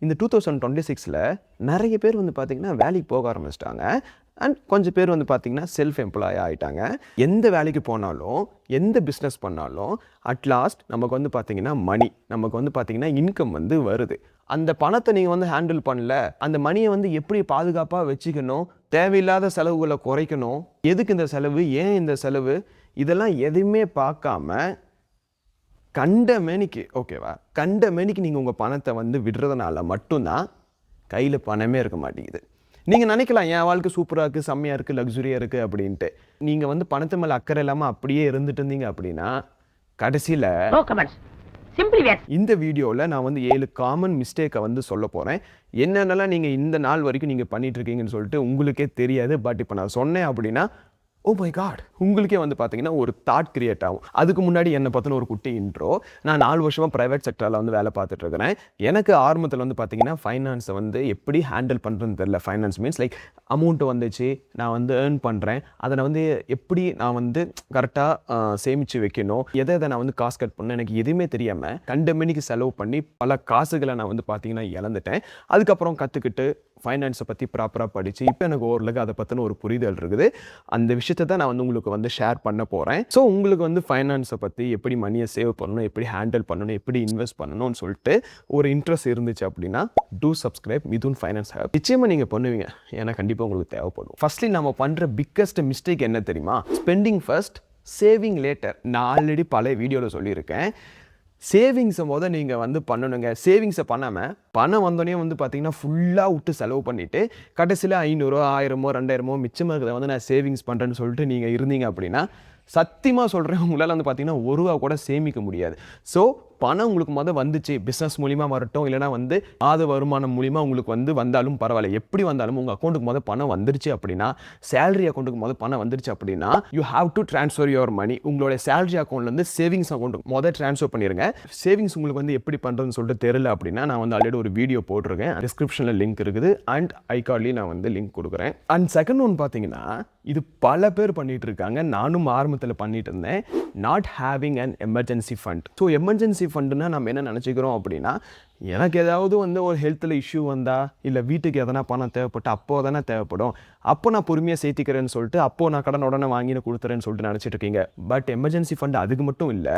இந்த 2026ல் நிறைய பேர் வந்து பார்த்திங்கன்னா வேலைக்கு போக ஆரம்பிச்சிட்டாங்க. அண்ட் கொஞ்சம் பேர் வந்து பார்த்திங்கன்னா செல்ஃப் எம்ப்ளாய் ஆகிட்டாங்க. எந்த வேலைக்கு போனாலும் எந்த பிஸ்னஸ் பண்ணாலும் அட்லாஸ்ட் நமக்கு வந்து பார்த்திங்கன்னா நமக்கு வந்து பார்த்திங்கன்னா இன்கம் வந்து வருது. அந்த பணத்தை நீங்கள் வந்து ஹேண்டில் பண்ணல, அந்த மணியை வந்து எப்படி பாதுகாப்பாக வச்சுக்கணும், தேவையில்லாத செலவுகளை குறைக்கணும், எதுக்கு இந்த செலவு, ஏன் இந்த செலவு, இதெல்லாம் எதுவுமே பார்க்காம கண்ட மேனிக்கு நீங்கள் உங்கள் பணத்தை வந்து விடுறதுனால மட்டும்தான் கையில் பணமே இருக்க மாட்டேங்குது. நீங்கள் நினைக்கலாம் என் வாழ்க்கை சூப்பராக இருக்குது, செம்மையாக இருக்குது, லக்ஸுரியாக இருக்குது அப்படின்ட்டு. நீங்கள் வந்து பணத்து மேலே அக்கறை இல்லாமல் அப்படியே இருந்துட்டு இருந்தீங்க அப்படின்னா கடைசியில் இந்த வீடியோவில் நான் வந்து 7 காமன் மிஸ்டேக்கை வந்து சொல்ல போகிறேன். என்னென்னலாம் நீங்கள் இந்த நாள் வரைக்கும் நீங்கள் பண்ணிகிட்ருக்கீங்கன்னு சொல்லிட்டு உங்களுக்கே தெரியாது. பட் இப்போ நான் சொன்னேன் அப்படின்னா ஓ மை காட், உங்களுக்கே வந்து பார்த்தீங்கன்னா ஒரு தாட் கிரியேட் ஆகும். அதுக்கு முன்னாடி என்னை பற்றின ஒரு குட்டி இன்ட்ரோ. நான் 4 வருஷமாக ப்ரைவேட் செக்டரில் வந்து வேலை பார்த்துட்டு இருக்கிறேன். எனக்கு ஆரம்பத்தில் வந்து பார்த்தீங்கன்னா ஃபைனான்ஸை வந்து எப்படி ஹேண்டில் பண்ணுறதுன்னு தெரியல. ஃபைனான்ஸ் மீன்ஸ் லைக் அமௌண்ட்டு வந்துச்சு, நான் வந்து ஏர்ன் பண்ணுறேன், அதை நான் வந்து எப்படி நான் வந்து கரெக்டாக சேமித்து வைக்கணும், எதை நான் வந்து காசு கட் பண்ணேன், எனக்கு எதுவுமே தெரியாமல் கண்ட மணிக்கு செலவு பண்ணி பல காசுகளை நான் வந்து பார்த்தீங்கன்னா இழந்துட்டேன். அதுக்கப்புறம் கற்றுக்கிட்டு ஃபைனான்ஸை பற்றி ப்ராப்பராக படித்து இப்போ எனக்கு ஓரளவுக்கு அதை பற்றின ஒரு புரிதல் இருக்குது. அந்த விஷயத்தை தான் நான் வந்து உங்களுக்கு வந்து ஷேர் பண்ண போகிறேன். ஸோ உங்களுக்கு வந்து ஃபைனான்ஸை பற்றி எப்படி மணியை சேவ் பண்ணணும், எப்படி ஹேண்டில் பண்ணணும், எப்படி இன்வெஸ்ட் பண்ணணும்னு சொல்லிட்டு ஒரு இன்ட்ரெஸ்ட் இருந்துச்சு அப்படின்னா two subscribe Mithun finance hub. நிச்சயமாக நீங்கள் பண்ணுவீங்க, ஏன்னா கண்டிப்பாக உங்களுக்கு தேவைப்படும். ஃபர்ஸ்ட்லி நம்ம பண்ணுற பிக்கஸ்ட் மிஸ்டேக் என்ன தெரியுமா? Spending first, saving later. நான் ஆல்ரெடி பல வீடியோவில் சொல்லியிருக்கேன். சேவிங்ஸை நீங்கள் வந்து பண்ணணுங்க. சேவிங்ஸை பண்ணாமல் பணம் வந்தோடனே வந்து பார்த்தீங்கன்னா ஃபுல்லாக விட்டு செலவு பண்ணிவிட்டு கடைசியில் 500, 1000, 2000 மிச்சமாக இருக்கிறத வந்து நான் சேவிங்ஸ் பண்ணுறேன்னு சொல்லிட்டு நீங்கள் இருந்தீங்க அப்படின்னா சத்தியமாக சொல்கிறேன், உங்களால் வந்து பார்த்தீங்கன்னா ₹1 கூட சேமிக்க முடியாது. ஸோ பணம் உங்களுக்கு வந்துச்சு, பிஸ்னஸ் மூலிமா வரட்டும், இல்லைனா வந்து மாத வருமானம் மூலிமா உங்களுக்கு வந்து வந்தாலும் பரவாயில்ல, எப்படி வந்தாலும் உங்கள் அக்கௌண்ட்டுக்கு பணம் வந்துருச்சு அப்படின்னா, சேலரி அக்கௌண்ட்டுக்கு பணம் வந்துருச்சு அப்படின்னா you have to transfer your money. உங்களுடைய சேலரி அக்கௌண்ட்லேருந்து சேவிங்ஸ் அக்கௌண்ட்டுக்கு ட்ரான்ஸ்ஃபர் பண்ணிடுங்க. சேவிங்ஸ் உங்களுக்கு வந்து எப்படி பண்ணுறதுன்னு சொல்லிட்டு தெரியல அப்படின்னா நான் வந்து ஆல்ரெடி ஒரு வீடியோ போட்டிருக்கேன், டிஸ்கிரிப்ஷனில் லிங்க் இருக்குது, அண்ட் ஐகார்ட்லேயும் நான் வந்து லிங்க் கொடுக்குறேன். அண்ட் செகண்ட் ஒன் பார்த்தீங்கன்னா இது பல பேர் பண்ணிட்டு இருக்காங்க, நானும் ஆரம்பத்தில் பண்ணிட்டு இருந்தேன், not having an emergency fund. So emergency ஃபண்டுன்னா நம்ம என்ன நினச்சிக்கிறோம் அப்படின்னா, எனக்கு ஏதாவது வந்து ஒரு ஹெல்த்தில் இஷ்யூ வந்தால், இல்லை வீட்டுக்கு எதனா பணம் தேவைப்பட்டு அப்போ தானே தேவைப்படும், அப்போ நான் பொறுமையாக சேர்த்திக்கிறேன்னு சொல்லிட்டு அப்போது நான் கடன் உடனே வாங்கி கொடுத்துறேன்னு சொல்லிட்டு நினச்சிட்டு இருக்கீங்க. பட் எமர்ஜென்சி ஃபண்ட் அதுக்கு மட்டும் இல்லை.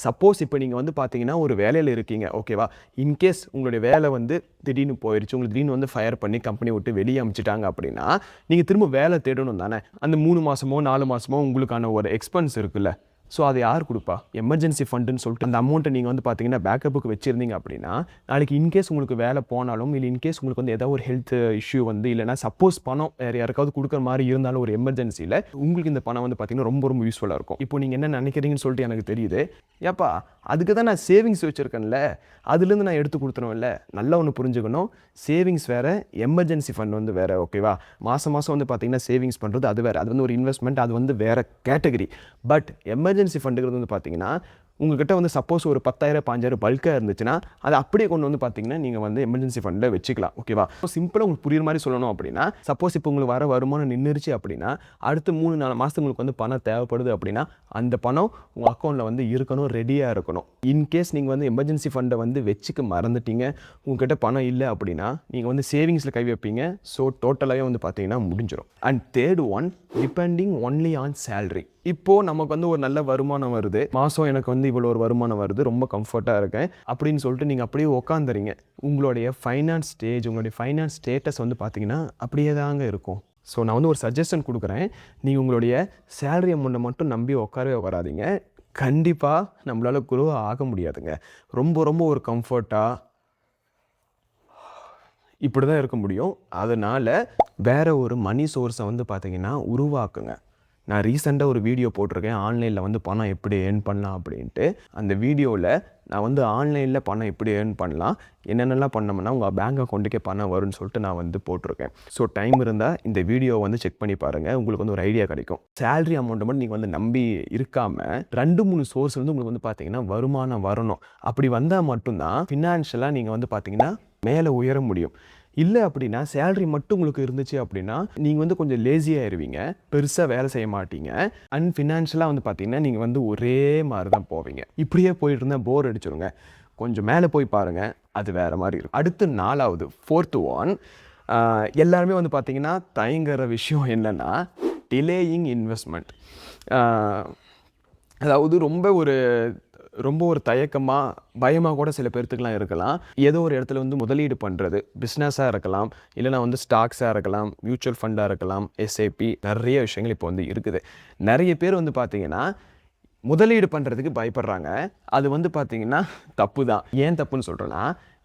சப்போஸ் இப்போ நீங்கள் வந்து பார்த்தீங்கன்னா ஒரு வேலையில் இருக்கீங்க, ஓகேவா, இன்கேஸ் உங்களுடைய வேலை வந்து திடீர்னு போயிடுச்சு, உங்களுக்கு திடீர்னு வந்து ஃபயர் பண்ணி கம்பெனி விட்டு வெளியே அமிச்சிட்டாங்க அப்படின்னா நீங்கள் திரும்ப வேலை தேடணும் தானே. அந்த 3 மாதமோ 4 மாதமோ உங்களுக்கான ஒரு எக்ஸ்பென்ஸ் இருக்குல்ல, ஸோ அதை யார் கொடுப்பா? எமர்ஜென்சி ஃபண்டுன்னு சொல்லிட்டு அந்த அமௌண்ட்டை நீங்கள் வந்து பார்த்தீங்கன்னா பேக்கப்புக்கு வச்சுருந்தீங்க அப்படின்னா நாளைக்கு இன்கேஸ் உங்களுக்கு வேலை போனாலும், இல்லை இன்கேஸ் உங்களுக்கு வந்து ஏதாவது ஒரு ஹெல்த் இஷ்யூ வந்து, இல்லைனா சப்போஸ் பணம் வேறு யாருக்காவது கொடுக்குற மாதிரி இருந்தாலும் ஒரு எமர்ஜென்சியில் உங்களுக்கு இந்த பணம் வந்து பார்த்தீங்கன்னா ரொம்ப ரொம்ப யூஸ்ஃபுல்லாக இருக்கும். இப்போ நீங்கள் என்ன நினைக்கிறீங்கன்னு சொல்லிட்டு எனக்கு தெரியுது. ஏப்பா அதுக்கு தான் நான் சேவிங்ஸ் வச்சுருக்கேன்ல, அதுலேருந்து நான் எடுத்து கொடுத்துருவேன்ல. நல்லா ஒன்று புரிஞ்சுக்கணும், சேவிங்ஸ் வேறு, எமர்ஜென்சி ஃபண்ட் வந்து வேறு, ஓகேவா. மாதம் வந்து பார்த்தீங்கன்னா சேவிங்ஸ் பண்ணுறது அது வேறு, அது வந்து ஒரு இன்வெஸ்ட்மெண்ட், அது வந்து வேறு கேட்டகரி. பட் எமர்ஜென்சி ஃபண்டுங்கிறது வந்து பார்த்தீங்கன்னா உங்கள்கிட்ட வந்து சப்போஸ் ஒரு 10,000 5,000 பல்காக இருந்துச்சுன்னா அதை அப்படியே கொண்டு வந்து பார்த்தீங்கன்னா நீங்கள் வந்து எமர்ஜென்சி ஃபண்டில் வச்சுக்கலாம், ஓகேவா. சிம்பிளாக உங்களுக்கு புரியுற மாதிரி சொல்லணும் அப்படின்னா, சப்போஸ் இப்போ உங்களுக்கு வர வருமானம் நின்றுச்சு அப்படின்னா அடுத்து 3-4 மாதத்துக்கு உங்களுக்கு வந்து பணம் தேவைப்படுது அப்படின்னா அந்த பணம் உங்கள் அக்கௌண்ட்டில் வந்து இருக்கணும், ரெடியாக இருக்கணும். இன்கேஸ் நீங்கள் வந்து எமர்ஜென்சி ஃபண்டை வந்து வச்சுக்க மறந்துட்டீங்க, உங்கள்கிட்ட பணம் இல்லை அப்படின்னா நீங்கள் வந்து சேவிங்ஸில் கை வைப்பீங்க. ஸோ டோட்டலாகவே வந்து பார்த்தீங்கன்னா முடிஞ்சிடும். And third one, depending only on salary. இப்போது நமக்கு வந்து ஒரு நல்ல வருமானம் வருது, மாதம் எனக்கு வந்து இவ்வளோ ஒரு வருமானம் வருது, ரொம்ப கம்ஃபர்ட்டாக இருக்கேன் அப்படின்னு சொல்லிட்டு நீங்கள் அப்படியே உக்காந்துறீங்க. உங்களுடைய ஃபைனான்ஸ் ஸ்டேஜ், உங்களுடைய ஃபைனான்ஸ் ஸ்டேட்டஸ் வந்து பார்த்தீங்கன்னா அப்படியே தாங்க இருக்கும். ஸோ நான் வந்து ஒரு சஜஷன் கொடுக்குறேன், நீங்கள் உங்களுடைய சேலரி அமௌண்ட்டை மட்டும் நம்பி உட்காரவே வராதிங்க. கண்டிப்பாக நம்மளால் குரோ ஆக முடியாதுங்க. ரொம்ப ரொம்ப ஒரு கம்ஃபர்ட்டாக இப்படி தான் இருக்க முடியும். அதனால் வேறு ஒரு மணி சோர்ஸை வந்து பார்த்தீங்கன்னா உருவாக்குங்க. நான் ரீசெண்டாக ஒரு வீடியோ போட்டிருக்கேன், ஆன்லைனில் வந்து பணம் எப்படி ஏர்ன் பண்ணலாம் அப்படின்ட்டு. அந்த வீடியோவில் நான் வந்து ஆன்லைனில் பணம் எப்படி ஏர்ன் பண்ணலாம், என்னென்னலாம் பண்ணோம்னா உங்கள் பேங்க் அக்கௌண்ட்டுக்கே பணம் வரும்னு சொல்லிட்டு நான் வந்து போட்டிருக்கேன். ஸோ டைம் இருந்தால் இந்த வீடியோ வந்து செக் பண்ணி பாருங்கள், உங்களுக்கு வந்து ஒரு ஐடியா கிடைக்கும். சேலரி அமௌண்ட்டை மட்டும் நீங்கள் வந்து நம்பி இருக்காமல் 2-3 சோர்ஸ் வந்து உங்களுக்கு வந்து பார்த்தீங்கன்னா வருமானம் வரணும். அப்படி வந்தால் மட்டும்தான் ஃபினான்ஷியலாக நீங்கள் வந்து பார்த்தீங்கன்னா மேலே உயர முடியும். இல்லை அப்படின்னா சேலரி மட்டும் உங்களுக்கு இருந்துச்சு அப்படின்னா நீங்கள் வந்து கொஞ்சம் லேசியாகிடுவீங்க, பெருசாக வேலை செய்ய மாட்டீங்க. அண்ட் ஃபினான்ஷியலாக வந்து பார்த்தீங்கன்னா நீங்கள் வந்து ஒரே மாதிரி தான் போவீங்க. இப்படியே போயிட்டு இருந்தால் போர் அடிச்சிருங்க. கொஞ்சம் மேலே போய் பாருங்கள், அது வேறு மாதிரி இருக்கும். அடுத்து 4வது 4th ஒன், எல்லாருமே வந்து பார்த்திங்கன்னா தயங்குற விஷயம் என்னென்னா டிலேயிங் இன்வெஸ்ட்மெண்ட். அதாவது ரொம்ப ஒரு தயக்கமாக பயமாக கூட சில பேர்த்துக்கெலாம் இருக்கலாம். ஏதோ ஒரு இடத்துல வந்து முதலீடு பண்ணுறது, பிஸ்னஸாக இருக்கலாம், இல்லைனா வந்து ஸ்டாக்ஸாக இருக்கலாம், மியூச்சுவல் ஃபண்டாக இருக்கலாம், எஸ்ஐபி, நிறைய விஷயங்கள் இப்போ வந்து இருக்குது. நிறைய பேர் வந்து பார்த்திங்கன்னா முதலீடு பண்ணுறதுக்கு பயப்படுறாங்க. அது வந்து பார்த்திங்கன்னா தப்பு தான். ஏன் தப்புன்னு சொல்கிறேன்னா,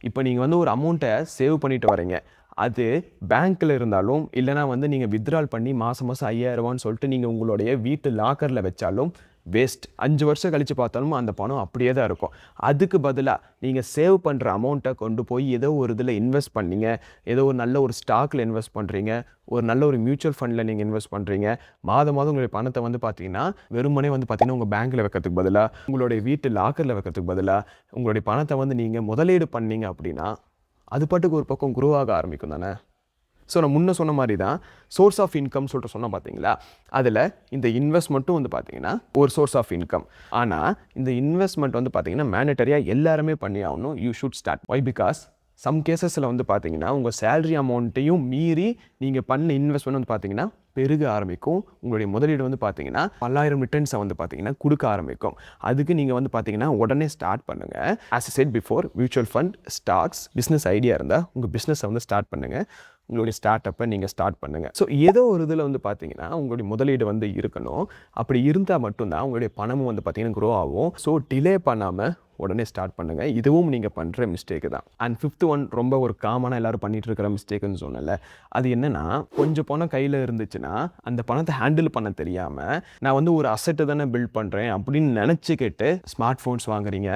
இப்போ நீங்கள் வந்து ஒரு அமௌண்ட்டை சேவ் பண்ணிட்டு வரீங்க. அது பேங்க்கில் இருந்தாலும் இல்லைனா வந்து நீங்கள் வித்ட்ரால் பண்ணி மாதம் 5000 சொல்லிட்டு நீங்கள் உங்களுடைய வீட்டு லாக்கரில் வச்சாலும் வேஸ்ட். 5 வருஷம் கழித்து பார்த்தாலும் அந்த பணம் அப்படியே தான் இருக்கும். அதுக்கு பதிலாக நீங்கள் சேவ் பண்ணுற அமௌண்ட்டை கொண்டு போய் ஏதோ ஒரு இதில் இன்வெஸ்ட் பண்ணிங்க, ஏதோ ஒரு நல்ல ஒரு ஸ்டாக்கில் இன்வெஸ்ட் பண்ணுறீங்க, ஒரு நல்ல ஒரு மியூச்சுவல் ஃபண்டில் நீங்கள் இன்வெஸ்ட் பண்ணுறீங்க. மாதம் உங்களுடைய பணத்தை வந்து பார்த்தீங்கன்னா வெறுமனே வந்து பார்த்தீங்கன்னா உங்கள் பேங்க்கில் வைக்கிறதுக்கு பதிலாக, உங்களுடைய வீட்டு லாக்கரில் வைக்கிறதுக்கு பதிலாக உங்களுடைய பணத்தை வந்து நீங்கள் முதலீடு பண்ணீங்க அப்படின்னா அது பாட்டுக்கு ஒரு பக்கம் குரோ ஆக ஆரம்பிக்கும் தானே. ஸோ நான் முன்ன சொன்ன மாதிரி தான் சோர்ஸ் ஆஃப் இன்கம் சொல்லிட்டு சொன்னால் பார்த்தீங்களா, அதில் இந்த இன்வெஸ்ட்மெண்ட்டும் வந்து பார்த்தீங்கன்னா ஒரு சோர்ஸ் ஆஃப் இன்கம். ஆனால் இந்த இன்வெஸ்ட்மெண்ட் வந்து பார்த்தீங்கன்னா மேண்டட்டரியாக எல்லாருமே பண்ணி ஆகணும். You should start. Why? Because some கேசஸில் வந்து பார்த்தீங்கன்னா உங்கள் சேலரி அமௌண்ட்டையும் மீறி நீங்கள் பண்ண இன்வெஸ்ட்மெண்ட் வந்து பார்த்தீங்கன்னா பெருக ஆரம்பிக்கும். உங்களுடைய முதலீடு வந்து பார்த்தீங்கன்னா 10,000 ரிட்டர்ன்ஸை வந்து பார்த்தீங்கன்னா கொடுக்க ஆரம்பிக்கும். அதுக்கு நீங்கள் வந்து பார்த்தீங்கன்னா உடனே ஸ்டார்ட் பண்ணுங்கள். As said before, mutual fund, stocks, business idea இருந்தால் உங்கள் பிஸ்னஸை வந்து ஸ்டார்ட் பண்ணுங்கள். உங்களுடைய ஸ்டார்ட் அப்பை நீங்கள் ஸ்டார்ட் பண்ணுங்கள். ஸோ ஏதோ ஒரு இதில் வந்து பார்த்தீங்கன்னா உங்களுடைய முதலீடு வந்து இருக்கணும். அப்படி இருந்தால் மட்டும்தான் உங்களுடைய பணமும் வந்து பார்த்தீங்கன்னா க்ரோ ஆகும். ஸோ டிலே பண்ணாமல் உடனே ஸ்டார்ட் பண்ணுங்கள். இதுவும் நீங்கள் பண்ணுற மிஸ்டேக்கு தான். அண்ட் 5th ஒன் ரொம்ப ஒரு காமனாக எல்லோரும் பண்ணிகிட்டு இருக்கிற மிஸ்டேக்குன்னு சொன்னல, அது என்னென்னா கொஞ்சம் பணம் கையில் இருந்துச்சுன்னா அந்த பணத்தை ஹேண்டில் பண்ண தெரியாமல் நான் வந்து ஒரு அசெட்டை தானே பில்ட் பண்ணுறேன் அப்படின்னு நினச்சிக்கிட்டு ஸ்மார்ட் ஃபோன்ஸ் வாங்குறீங்க,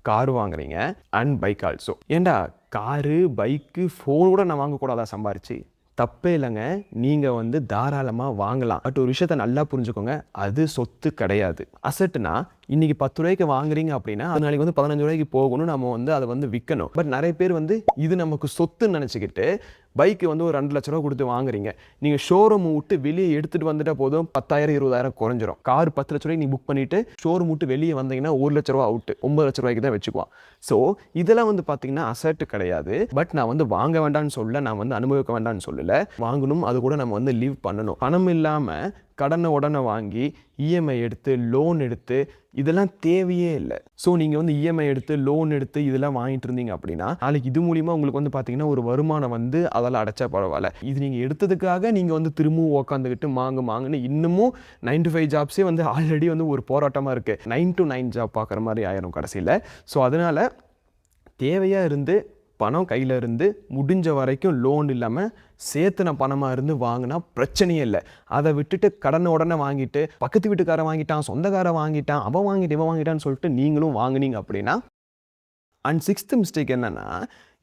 கார் வாங்குறீங்க அண்ட் பைக் ஆல்சோ. ஏண்டா காரு, பைக்கு, ஃபோன் கூட நான் வாங்கக்கூடாதா சம்பாரிச்சு? தப்பே இல்லைங்க. நீங்கள் வந்து தாராளமாக வாங்கலாம். பட் ஒரு விஷயத்தை நல்லா புரிஞ்சுக்கோங்க, அது சொத்து கிடையாது. அசெட்னா இன்றைக்கி 10 ரூபாய்க்கு வாங்குறீங்க அப்படின்னா அது நாளைக்கு வந்து 15 ரூபாய்க்கு போகணும். நம்ம வந்து அதை வந்து விற்கணும். பட் நிறைய பேர் வந்து இது நமக்கு சொத்துன்னு நினச்சிக்கிட்டு பைக்கு வந்து ஒரு 2 லட்ச ரூபா கொடுத்து வாங்குறீங்க. நீங்கள் ஷோரூம் விட்டு வெளியே எடுத்துகிட்டு வந்துட்டால் போதும் 10,000 20,000 குறைஞ்சிரும். கார் 10 லட்ச ரூபாய்க்கு நீ புக் பண்ணிவிட்டு ஷோரூம் விட்டு வெளியே வந்தீங்கன்னா 1 லட்ச ரூபா அவுட்டு, 9 லட்ச ரூபாய்க்கு தான் வச்சுக்குவான். ஸோ இதெல்லாம் வந்து பார்த்தீங்கன்னா அசெட் கிடையாது. பட் நான் வந்து வாங்க வேண்டாம்னு சொல்ல, நான் வந்து அனுபவிக்க வேண்டாம்னு சொல்லலை. வாங்கணும், அது கூட நம்ம வந்து லீவ் பண்ணணும். பணம் இல்லாமல் கடனை உடனே வாங்கி இஎம்ஐ எடுத்து லோன் எடுத்து இதெல்லாம் தேவையே இல்லை. ஸோ நீங்கள் வந்து இஎம்ஐ எடுத்து லோன் எடுத்து இதெல்லாம் வாங்கிட்டு இருந்தீங்க அப்படின்னா நாளைக்கு இது மூலிமா உங்களுக்கு வந்து பார்த்தீங்கன்னா ஒரு வருமானம் வந்து அதெல்லாம் அடைச்சா பரவாயில்ல. இது நீங்கள் எடுத்ததுக்காக நீங்கள் வந்து திரும்பவும் உக்காந்துக்கிட்டு மாங்குன்னு இன்னமும் 9 to 5 ஜாப்ஸே வந்து ஆல்ரெடி வந்து ஒரு போராட்டமாக இருக்குது. 9 to 9 ஜாப் பார்க்குற மாதிரி ஆயிரும் கடைசியில். ஸோ அதனால் தேவையாக இருந்து பணம் கையில் இருந்து முடிஞ்ச வரைக்கும் லோன் இல்லாமல் சேர்த்துன பணமாக இருந்து வாங்கினா பிரச்சனையே இல்லை. அதை விட்டுட்டு கடனை உடனே வாங்கிட்டு பக்கத்து வீட்டுக்காரன் வாங்கிட்டான், சொந்தக்காரன் வாங்கிட்டான், அவன் வாங்கிட்டு இவன் வாங்கிட்டான்னு சொல்லிட்டு நீங்களும் வாங்கினீங்க அப்படின்னா. அண்ட் 6th மிஸ்டேக் என்னென்னா,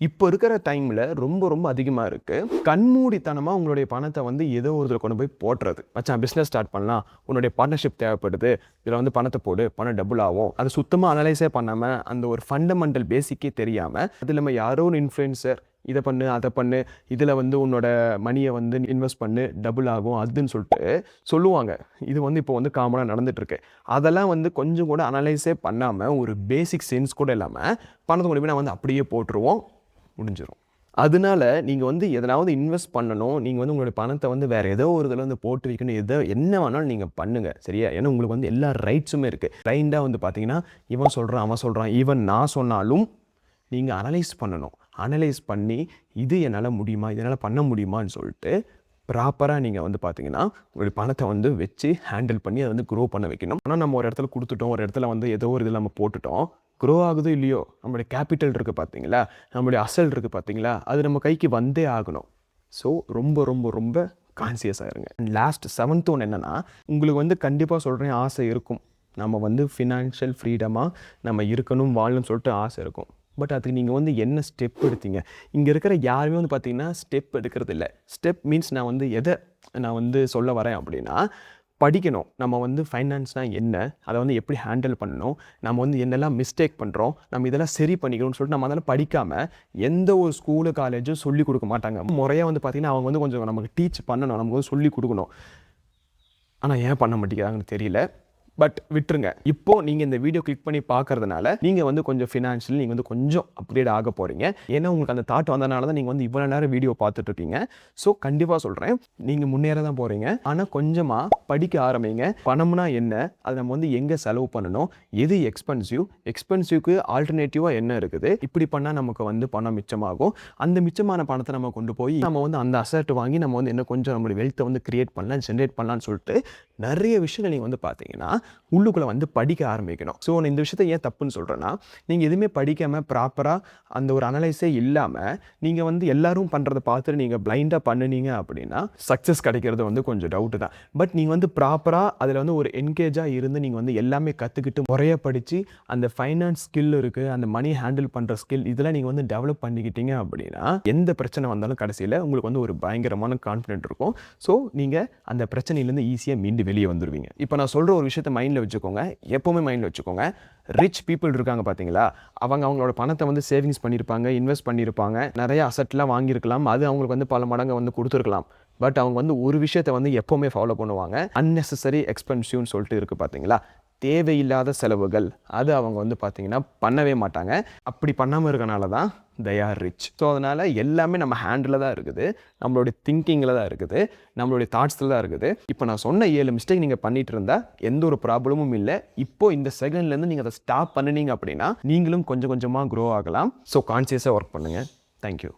இப்போ இருக்கிற டைமில் ரொம்ப அதிகமாக இருக்குது. கண்மூடித்தனமாக உங்களுடைய பணத்தை வந்து ஏதோ ஒரு இதில் கொண்டு போய் போட்டுறது. மச்சான் பிஸ்னஸ் ஸ்டார்ட் பண்ணலாம், உன்னுடைய பார்ட்னர்ஷிப் தேவைப்படுது, இதில் வந்து பணத்தை போடு, பணம் டபுள் ஆகும். அது சுத்தமாக அனலைஸே பண்ணாமல் அந்த ஒரு ஃபண்டமெண்டல் பேசிக்கே தெரியாமல் அது நம்ம யாரோ ஒரு இன்ஃப்ளூயன்சர் இதை பண்ணு அதை பண்ணு, இதில் வந்து உன்னோட மணியை வந்து இன்வெஸ்ட் பண்ணு டபுள் ஆகும் அதுன்னு சொல்லிட்டு சொல்லுவாங்க. இது வந்து இப்போ வந்து காமனாக நடந்துகிட்ருக்கு. அதெல்லாம் வந்து கொஞ்சம் கூட அனலைஸே பண்ணாமல் ஒரு பேசிக் சென்ஸ் கூட இல்லாமல் பணத்தை கொண்டு போய் நான் வந்து அப்படியே போட்டுருவோம், முடிஞ்சிடும். அதனால நீங்கள் வந்து எதனாவது இன்வெஸ்ட் பண்ணணும், நீங்கள் வந்து உங்களுடைய பணத்தை வந்து வேறு ஏதோ ஒரு இதில் வந்து போட்டு வைக்கணும், என்ன வேணாலும் நீங்கள் பண்ணுங்கள், சரியா? ஏன்னா உங்களுக்கு வந்து எல்லா ரைட்ஸுமே இருக்குது. ரைண்டாக வந்து பார்த்தீங்கன்னா இவன் சொல்கிறான் அவன் சொல்கிறான், ஈவன் நான் சொன்னாலும் நீங்கள் அனலைஸ் பண்ணணும். அனலைஸ் பண்ணி இது என்னால் முடியுமா, இதனால் பண்ண முடியுமான்னு சொல்லிட்டு ப்ராப்பராக நீங்கள் வந்து பார்த்தீங்கன்னா உங்களுடைய பணத்தை வந்து வச்சு ஹேண்டில் பண்ணி அதை வந்து க்ரோ பண்ண வைக்கணும். ஆனால் நம்ம ஒரு இடத்துல கொடுத்துட்டோம், ஒரு இடத்துல வந்து ஏதோ ஒரு இதில் நம்ம போட்டுட்டோம், க்ரோ ஆகுதோ இல்லையோ நம்மளுடைய கேபிட்டல் இருக்குது பார்த்தீங்களா, நம்மளுடைய அசல் இருக்குது பார்த்தீங்களா, அது நம்ம கைக்கு வந்தே ஆகணும். ஸோ ரொம்ப கான்சியஸாக இருங்க. லாஸ்ட் 7th ஒன் என்னென்னா, உங்களுக்கு வந்து கண்டிப்பாக சொல்கிறேன் ஆசை இருக்கும், நம்ம வந்து ஃபினான்ஷியல் ஃப்ரீடமாக நம்ம இருக்கணும் வாழணும்னு சொல்லிட்டு ஆசை இருக்கும். பட் அதுக்கு நீங்கள் வந்து என்ன ஸ்டெப் எடுத்தீங்க? இங்கே இருக்கிற யாருமே வந்து பார்த்தீங்கன்னா ஸ்டெப் எடுக்கிறது இல்லை. ஸ்டெப் மீன்ஸ் நான் வந்து எதை நான் வந்து சொல்ல வரேன் அப்படின்னா, படிக்கணும். நம்ம வந்து ஃபைனான்ஸ்னால் என்ன, அதை வந்து எப்படி ஹேண்டில் பண்ணணும், நம்ம வந்து என்னெல்லாம் மிஸ்டேக் பண்ணுறோம், நம்ம இதெல்லாம் சரி பண்ணிக்கணும்னு சொல்லிட்டு நம்ம அதெல்லாம் படிக்காமல் எந்த ஒரு ஸ்கூலு காலேஜும் சொல்லிக் கொடுக்க மாட்டாங்க. முறையாக வந்து பார்த்திங்கன்னா அவங்க வந்து கொஞ்சம் நமக்கு டீச் பண்ணணும், நமக்கு வந்து சொல்லிக் கொடுக்கணும். ஆனால் ஏன் பண்ண மாட்டேங்கிறாங்கன்னு தெரியல. பட் விட்டுருங்க. இப்போ நீங்கள் இந்த வீடியோ கிளிக் பண்ணி பார்க்கறதுனால நீங்கள் வந்து கொஞ்சம் ஃபினான்ஷியலி நீங்கள் வந்து கொஞ்சம் அப்கிரேட் ஆக போகிறீங்க. ஏன்னா உங்களுக்கு அந்த தாட் வந்தனால தான் நீங்கள் வந்து இவ்வளோ நேரம் வீடியோ பார்த்துட்டு இருக்கீங்க. ஸோ கண்டிப்பாக சொல்கிறேன், நீங்கள் முன்னேற தான் போகிறீங்க. ஆனால் கொஞ்சமாக படிக்க ஆரம்பிங்க. பணம்னா என்ன, அதை நம்ம வந்து எங்கே செலவு பண்ணணும், எது எக்ஸ்பென்சிவ்க்கு ஆல்டர்னேட்டிவாக என்ன இருக்குது, இப்படி பண்ணால் நமக்கு வந்து பணம் மிச்சமாகும். அந்த மிச்சமான பணத்தை நம்ம கொண்டு போய் நம்ம வந்து அந்த அசெட் வாங்கி நம்ம வந்து இன்னும் கொஞ்சம் நம்மளுடைய வெல்த்தை வந்து கிரியேட் பண்ணலாம், ஜென்ரேட் பண்ணலாம்னு சொல்லிட்டு நிறைய விஷயங்கள் நீங்கள் வந்து பார்த்தீங்கன்னா உள்ளுக்குள்ளே வந்து படிக்க ஆரம்பிக்கணும். ஸோ நான் இந்த விஷயத்தை ஏன் தப்புன்னு சொல்கிறேன்னா, நீங்கள் எதுவுமே படிக்காமல் ப்ராப்பராக அந்த ஒரு அனலைஸே இல்லாமல் நீங்கள் வந்து எல்லாரும் பண்ணுறதை பார்த்துட்டு நீங்கள் பிளைண்டாக பண்ணினீங்க அப்படின்னா சக்ஸஸ் கிடைக்கிறது வந்து கொஞ்சம் டவுட்டு தான். பட் நீங்கள் வந்து ப்ராப்பராக அதில் வந்து ஒரு என்கேஜாக இருந்து நீங்கள் வந்து எல்லாமே கற்றுக்கிட்டு முறையாக படித்து அந்த ஃபைனான்ஸ் ஸ்கில் இருக்குது, அந்த மணி ஹேண்டில் பண்ணுற ஸ்கில், இதெல்லாம் நீங்கள் வந்து டெவலப் பண்ணிக்கிட்டீங்க அப்படின்னா எந்த பிரச்சனை வந்தாலும் கடைசியில் உங்களுக்கு வந்து ஒரு பயங்கரமான கான்ஃபிடென்ட் இருக்கும். ஸோ நீங்கள் அந்த பிரச்சனையிலேருந்து ஈஸியாக மீண்டு வெளியே வந்துடுவீங்க. இப்போ நான் சொல்கிற ஒரு விஷயத்தை மைண்டில் வச்சுக்கோங்க, எப்போவுமே மைண்டில் வச்சுக்கோங்க. ரிச் பீப்புள் இருக்காங்க பார்த்தீங்களா, அவங்களோட பணத்தை வந்து சேவிங்ஸ் பண்ணியிருப்பாங்க, இன்வெஸ்ட் பண்ணியிருப்பாங்க, நிறைய அசட்லாம் வாங்கியிருக்கலாம், அது அவங்களுக்கு வந்து பல மடங்கு வந்து கொடுத்துருக்கலாம். பட் அவங்க வந்து ஒரு விஷயத்தை வந்து எப்போவுமே ஃபாலோ பண்ணுவாங்க, அன்னெசரி எக்ஸ்பென்சிவ்னு சொல்லிட்டு இருக்குது பார்த்தீங்களா, தேவையில்லாத செலவுகள், அது அவங்க வந்து பார்த்தீங்கன்னா பண்ணவே மாட்டாங்க. அப்படி பண்ணாமல் இருக்கனால தான் they are rich. ஸோ அதனால் எல்லாமே நம்ம ஹேண்டில் தான் இருக்குது, நம்மளுடைய திங்கிங்கில் தான் இருக்குது, நம்மளுடைய தாட்ஸில் தான் இருக்குது. இப்போ நான் சொன்ன 7 மிஸ்டேக் நீங்கள் பண்ணிட்டு இருந்தால் எந்த ஒரு ப்ராப்ளமும் இல்லை. இப்போ இந்த செகண்ட்லேருந்து நீங்கள் அதை ஸ்டாப் பண்ணினீங்க அப்படின்னா நீங்களும் கொஞ்சம் கொஞ்சமாக க்ரோ ஆகலாம். ஸோ கான்சியஸாக ஒர்க் பண்ணுங்கள். தேங்க்யூ.